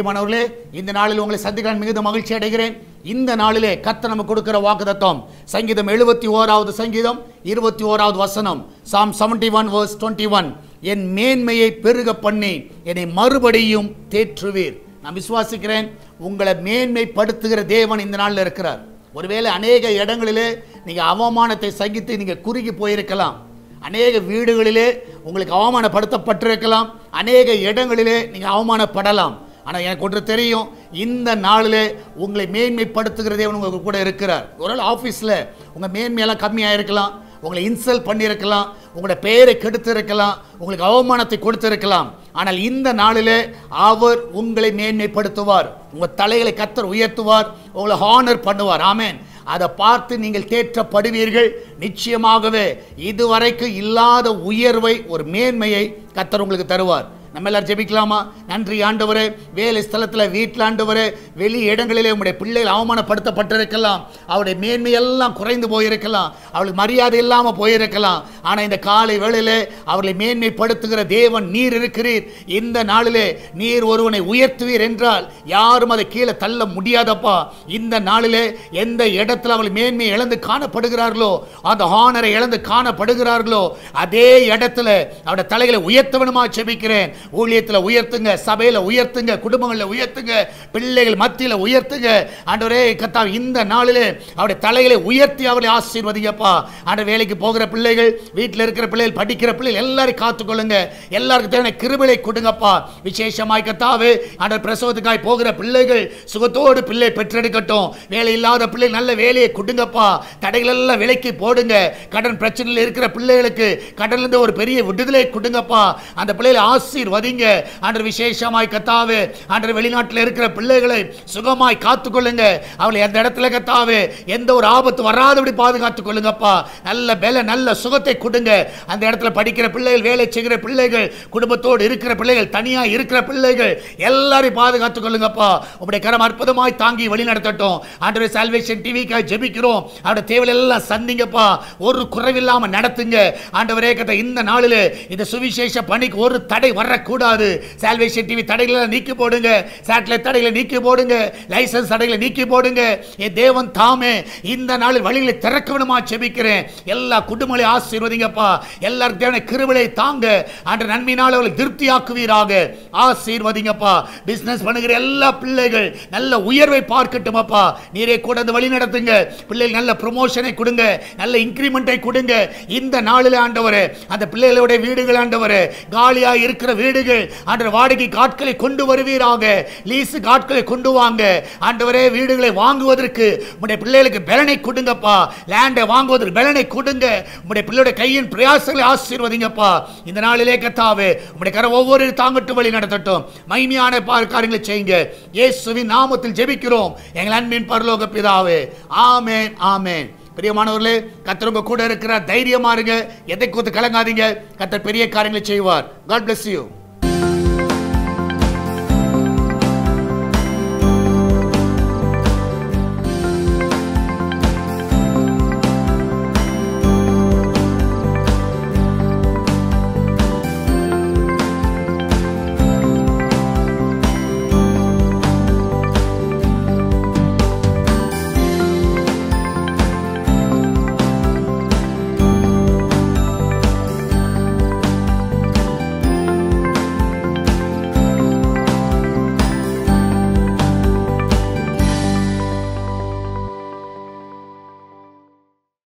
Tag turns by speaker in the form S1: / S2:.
S1: பிரியமானவர்களே, இந்த நாளில் உங்களை சந்திக்க மிகுந்த மகிழ்ச்சி அடைகிறேன். இந்த நாளிலே கர்த்தர் நமக்கு கொடுக்கிற வாக்குத்தத்தம் சங்கீதம் 71வது சங்கீதம் 21வது வசனம். Psalm 71 verse 21. என் மேன்மையை பெருக பண்ணி என்னை மறுபடியும் தேற்றுவீர். நான் விசுவாசிக்கிறேன், உங்களை மேன்மைப்படுத்துகிற தேவன் இந்த நாளில் இருக்கிறார். ஒருவேளை அநேக இடங்களிலே நீங்கள் அவமானத்தை சகித்து நீங்கள் குறுகி போயிருக்கலாம். அநேக வீடுகளிலே உங்களுக்கு அவமானப்படுத்தப்பட்டிருக்கலாம். அநேக இடங்களிலே நீங்கள் அவமானப்படலாம். ஆனால் எனக்கு ஒன்று தெரியும், இந்த நாளிலே உங்களை மேன்மைப்படுத்துகிற தேவன் உங்களுக்கு கூட இருக்கிறார். ஒரு நாள் ஆஃபீஸில் உங்கள் மேன்மையெல்லாம் கம்மியாக இருக்கலாம், உங்களை இன்சல்ட் பண்ணியிருக்கலாம், உங்களோட பெயரை கெடுத்து இருக்கலாம், உங்களுக்கு அவமானத்தை கொடுத்திருக்கலாம். ஆனால் இந்த நாளிலே அவர் உங்களை மேன்மைப்படுத்துவார். உங்கள் தலைகளை கர்த்தர் உயர்த்துவார், உங்களை ஹானர் பண்ணுவார். ஆமென். அதை பார்த்து நீங்கள் தேற்றப்படுவீர்கள். நிச்சயமாகவே இதுவரைக்கும் இல்லாத உயர்வை, ஒரு மேன்மையை கர்த்தர் உங்களுக்கு தருவார். நம்ம எல்லாரும் ஜெபிக்கலாமா? நன்றி ஆண்டவரே, வேலை ஸ்தலத்தில், வீட்டில் ஆண்டவரே, வெளி இடங்களிலே உங்களுடைய பிள்ளைகள் அவமானப்படுத்தப்பட்டிருக்கலாம், அவருடைய மேன்மையெல்லாம் குறைந்து போயிருக்கலாம், அவளுக்கு மரியாதை இல்லாமல் போயிருக்கலாம். ஆனால் இந்த காலை வேளையிலே அவர்களை மேன்மைப்படுத்துகிற தேவன் நீர் இருக்கிறீர். இந்த நாளிலே நீர் ஒருவனை உயர்த்துவீர் என்றால் யாரும் அதை கீழே தள்ள முடியாதப்பா. இந்த நாளிலே எந்த இடத்துல அவள் மேன்மை இழந்து காணப்படுகிறார்களோ, அந்த ஹானரை இழந்து காணப்படுகிறார்களோ, அதே இடத்துல அவருடைய தலைகளை உயர்த்தவனுமா ஜெபிக்கிறேன். ஊழியத்தில் உயர்த்துங்க, சபையில் உயர்த்துங்க, குடும்பங்களில் உயர்த்துங்க, பிள்ளைகள் மத்தியில் உயர்த்துங்க. ஆண்டவரே கர்த்தாவே, இந்த நாளிலே அவருடைய தலைகளை உயர்த்தி அவர்களை ஆசீர்வதிங்கப்பா. ஆண்டவர், வேலைக்கு போகிற பிள்ளைகள், வீட்டில் இருக்கிற பிள்ளைகள், படிக்கிற பிள்ளைகள் எல்லாரையும் காத்துக்கொள்ளுங்க. எல்லாருக்கும் தேவையான கிருபையை கொடுங்கப்பா. விசேஷமாய் கர்த்தாவே, ஆண்டவர் பிரசவத்துக்காய் போகிற பிள்ளைகள் சுகத்தோடு பிள்ளை பெற்றெடுக்கட்டும். வேலை இல்லாத பிள்ளைகள் நல்ல வேலையை கொடுங்கப்பா. தடைகள் எல்லாம் விலைக்கு போடுங்க. கடன் பிரச்சனையில் இருக்கிற பிள்ளைகளுக்கு கடன்லேருந்து ஒரு பெரிய விடுதலை கொடுங்கப்பா. அந்த பிள்ளைகளை ஆசீர்வதிங்க. ஆண்டவர் விசேஷமாய் கர்த்தாவே, ஆண்டவர் வெளிநாட்டில் இருக்கிற பிள்ளைகளை சுகமாய் காத்துக்கொள்ளுங்க. அவளை அந்த இடத்துல கர்த்தாவே எந்த ஒரு ஆபத்து வராதபடி பாதுகாத்துக் கொள்ளுங்கப்பா. நல்ல பல, நல்ல சுகத்தை கொடுங்க. அந்த இடத்துல படிக்கிற பிள்ளைகள், வேலை செய்கிற பிள்ளைகள், குடும்பத்தோடு இருக்கிற பிள்ளைகள், தனியாக இருக்கிற பிள்ளைகள் எல்லாரையும் பாதுகாத்துக் கொள்ளுங்கப்பா. உங்களுடைய கரம் அற்புதமாய் தாங்கி வழி நடத்தட்டும். ஆண்டவர், சால்வேஷன் டிவிக்காக ஜெபிக்கிறோம். அவருடைய தேவைகள் எல்லாம் சந்திங்கப்பா. ஒரு குறைவில்லாமல் நடத்துங்க. ஆண்டவரே கர்த்தாவே, இந்த நாளிலே இந்த சுவிசேஷ பணிக்கு ஒரு தடை வரக்கூடாது. சால்வேஷன் டிவி தடைகளை நீக்கி போடுங்க. சேட்டலைட் தடைகளை நீக்கி போடுங்க. லைசன்ஸ் தடைகளை நீக்கி போடுங்க. என் தேவன் தாமே இந்த நாளில் வழிகளை திறக்க வேணுமா ஜெபிக்கிறேன். எல்லா குடும்பங்களையும் ஆசீர்வதிங்கப்பா. எல்லாருக்கும் தேவையான கிருபையை தாங்க. ஆண்டவர், நன்மையினால் அவர்களை திருப்தியாக்குவீராக. ஆசீர்வதிங்கப்பா. பிசினஸ் பண்ணுகிற எல்லா பிள்ளைகள் நல்ல உயர்வை பார்க்கட்டும் அப்பா. நீரே கூட அந்த வழி நடத்துங்க. பிள்ளைகள் நல்ல ப்ரமோஷனை கொடுங்க, நல்ல இன்கிரிமெண்டை கொடுங்க. இந்த நாளில் ஆண்டவரே, அந்த பிள்ளைகளுடைய வீடுகள் ஆண்டவரே, காலியாக இருக்கிற வீடுகள் ஆண்டவர் வாடகை ஆட்களை கொண்டு வருவீராக. லீஸு ஆட்களை கொண்டு வாங்க. ஆண்டவரே, வீடுகளை வாங்குவதற்கு உம்முடைய பிள்ளைகளுக்கு பலனை கொடுங்கப்பா. லேண்டை வாங்குவதற்கு பலனை கொடுங்க. உம்முடைய பிள்ளையுடைய கையின் பிரயாசங்களை ஆசீர்வதிங்கப்பா. இந்த நாளிலே கர்த்தாவே, உம்முடைய கரம் ஒவ்வொரு தாங்கட்டும், வழி நடத்தட்டும். மகிமையான காரியங்களை செய்யுங்க. இயேசுவின் நாமத்தில் ஜெபிக்கிறோம் எங்கள் அன்பின் பரலோக பிதாவே. ஆமென், ஆமென். பிரியமானவர்களே, கர்த்தர் உங்க கூட இருக்கிற தைரியமா இருங்க. எதை குறித்து கலங்காதீங்க. கர்த்தர் பெரிய காரியங்களை செய்வார். God bless you.